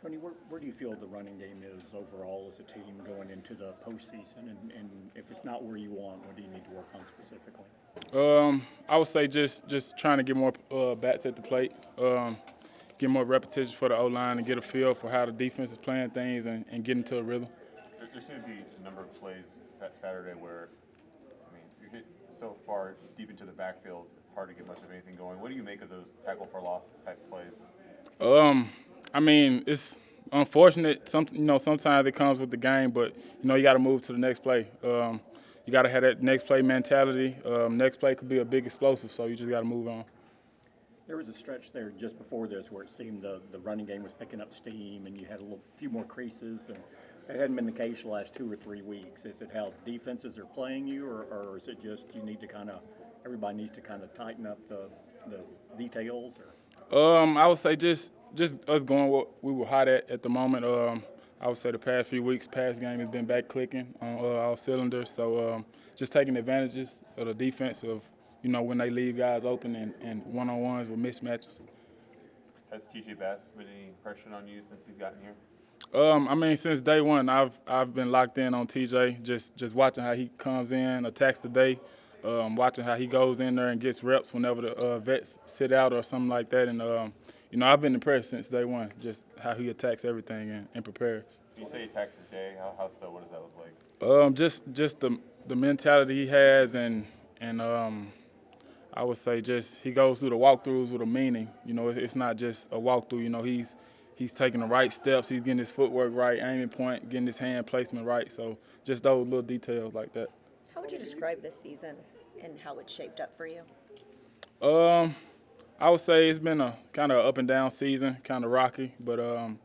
Tony, where do you feel the running game is overall as a team going into the postseason? And if it's not where you want, what do you need to work on specifically? I would say just trying to get more bats at the plate, get more repetition for the O-line and get a feel for how the defense is playing things and get into a rhythm. There seemed to be a number of plays that Saturday where, I mean, you hit so far deep into the backfield, it's hard to get much of anything going. What do you make of those tackle for loss type plays? I mean, it's unfortunate. Sometimes it comes with the game, but you got to move to the next play. You got to have that next play mentality. Next play could be a big explosive, so you just got to move on. There was a stretch there just before this where it seemed the running game was picking up steam and you had few more creases, and it hadn't been the case the last 2 or 3 weeks. Is it how defenses are playing you, or is it just you need to everybody needs to kind of tighten up the details? I would say just us going what we were hot at the moment. I would say the past few weeks, pass game has been back clicking on all cylinders. So just taking advantages of the defense of, when they leave guys open and one-on-ones with mismatches. Has TJ Bass been any pressure on you since he's gotten here? I mean, since day one, I've been locked in on TJ, just watching how he comes in, attacks the day, watching how he goes in there and gets reps whenever the vets sit out or something like that. And, I've been impressed since day one, just how he attacks everything and prepares. You say he attacks his day. How so? What does that look like? Just the mentality he has, and I would say just he goes through the walkthroughs with a meaning. It's not just a walkthrough. He's taking the right steps. He's getting his footwork right, aiming point, getting his hand placement right. So just those little details like that. How would you describe this season and how it's shaped up for you? I would say it's been a kind of up and down season, kind of rocky. But as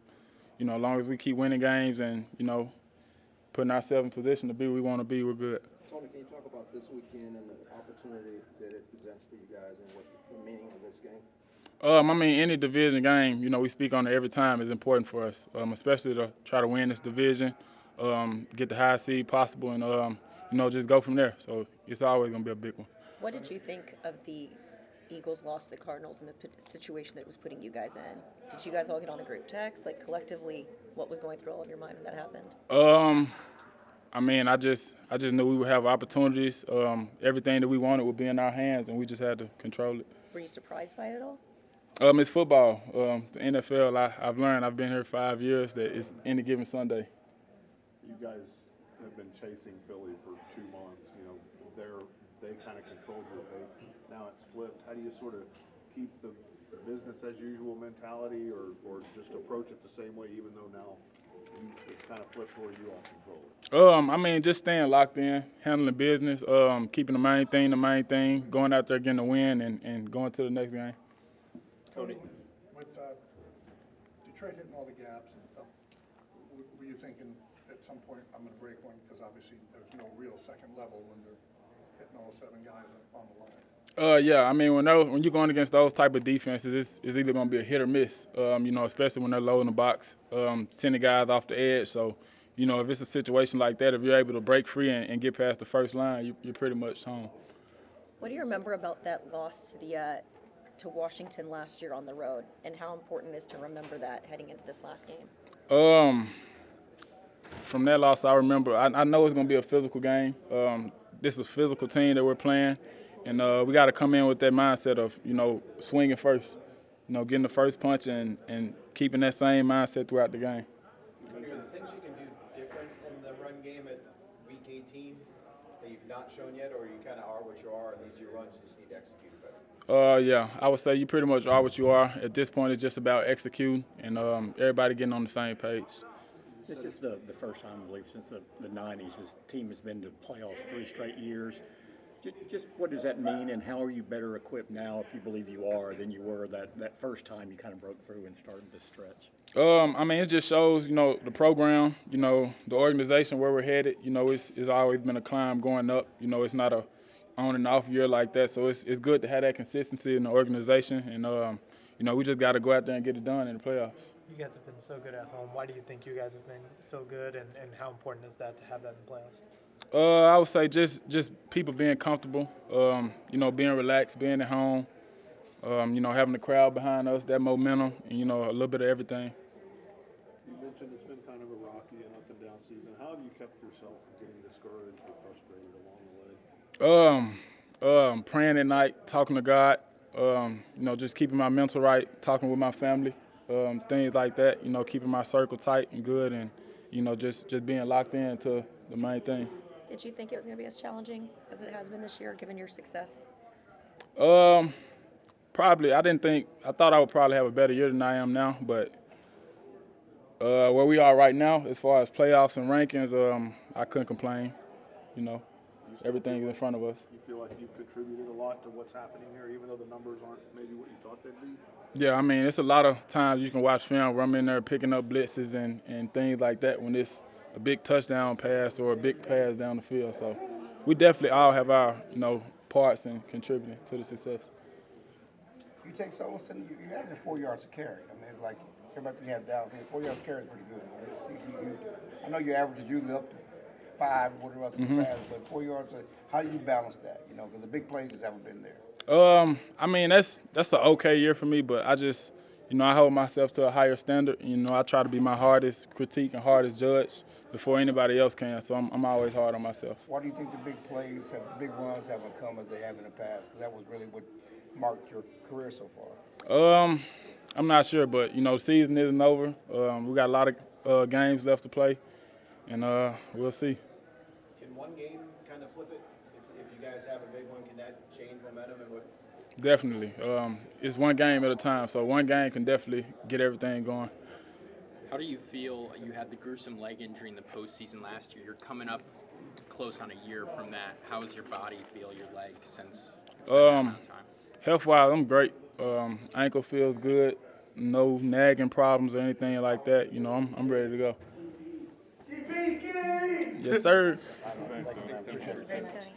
long as we keep winning games and putting ourselves in position to be where we want to be, we're good. Tony, can you talk about this weekend and the opportunity that it presents for you guys and what the meaning of this game? I mean, any division game, we speak on it every time, is important for us, especially to try to win this division, get the highest seed possible, and, just go from there. So it's always going to be a big one. What did you think of the Eagles loss to the Cardinals and the situation that it was putting you guys in? Did you guys all get on a group text? Like, collectively, what was going through all of your mind when that happened? I mean, I just knew we would have opportunities. Everything that we wanted would be in our hands, and we just had to control it. Were you surprised by it at all? It's football. The NFL, I've learned, I've been here 5 years, that it's any given Sunday. You guys have been chasing Philly for 2 months. They kind of controlled your fate. Now it's flipped. How do you sort of keep the business as usual mentality or just approach it the same way, even though now it's kind of flipped where you all control it? I mean, just staying locked in, handling business, keeping the main thing, going out there getting a win and going to the next game. Tony, with Detroit hitting all the gaps, were you thinking at some point I'm going to break one? Because obviously there's no real second level when they're hitting all 7 guys on the line. Yeah, I mean, when you're going against those type of defenses, it's either going to be a hit or miss, especially when they're low in the box, sending guys off the edge. So, if it's a situation like that, if you're able to break free and get past the first line, you're pretty much home. What do you remember about that loss to Washington last year on the road, and how important it is to remember that heading into this last game? From that loss, I remember, I know it's going to be a physical game. This is a physical team that we're playing, and we got to come in with that mindset of, swinging first, getting the first punch and keeping that same mindset throughout the game. Are there things you can do different in the run game at week 18 that you've not shown yet, or you kind of are what you are, and these are your runs, you just need to execute better? Yeah, I would say you pretty much are what you are. At this point, it's just about executing and everybody getting on the same page. This is the first time, I believe, since the 90s this team has been to playoffs 3 straight years. Just what does that mean, and how are you better equipped now, if you believe you are, than you were that first time you kind of broke through and started this stretch? I mean, it just shows, the program, the organization, where we're headed. It's always been a climb going up. It's not a on and off year like that. So it's good to have that consistency in the organization. And, we just got to go out there and get it done in the playoffs. You guys have been so good at home. Why do you think you guys have been so good, and how important is that to have that in the playoffs? I would say just people being comfortable, being relaxed, being at home, having the crowd behind us, that momentum, and, a little bit of everything. You mentioned it's been kind of a rocky and up and down season. How have you kept yourself from getting discouraged or frustrated along the way? Praying at night, talking to God, just keeping my mental right, talking with my family, things like that, keeping my circle tight and good and, just being locked in to the main thing. Did you think it was going to be as challenging as it has been this year, given your success? Probably. I thought I would probably have a better year than I am now, but where we are right now, as far as playoffs and rankings, I couldn't complain. Everything is in front of us. You feel like you've contributed a lot to what's happening here, even though the numbers aren't maybe what you thought they'd be? Yeah, I mean, it's a lot of times you can watch film where I'm in there picking up blitzes and things like that when it's a big touchdown pass or a big pass down the field. So we definitely all have our, parts in contributing to the success. You take Solison, you average 4 yards a carry. I mean, it's like everybody you have down, saying 4 yards a carry is pretty good. I know your average is usually up to 5, whatever else in the past, but 4 yards, how do you balance that? Because the big plays just haven't been there. I mean, that's an okay year for me, but I just, I hold myself to a higher standard. I try to be my hardest critique and hardest judge before anybody else can, so I'm always hard on myself. Why do you think the big plays, the big runs haven't come as they have in the past? Because that was really what marked your career so far. I'm not sure, but, the season isn't over. We got a lot of games left to play, and we'll see. Can one game kind of flip it? If you guys have a big one, can that change momentum and what? Definitely. It's one game at a time, so one game can definitely get everything going. How do you feel? You had the gruesome leg injury in the postseason last year. You're coming up close on a year from that. How does your body feel, your leg, since it's been that amount of time? Health-wise, I'm great. Ankle feels good. No nagging problems or anything like that. I'm ready to go. Yes, sir. Thanks, Tony.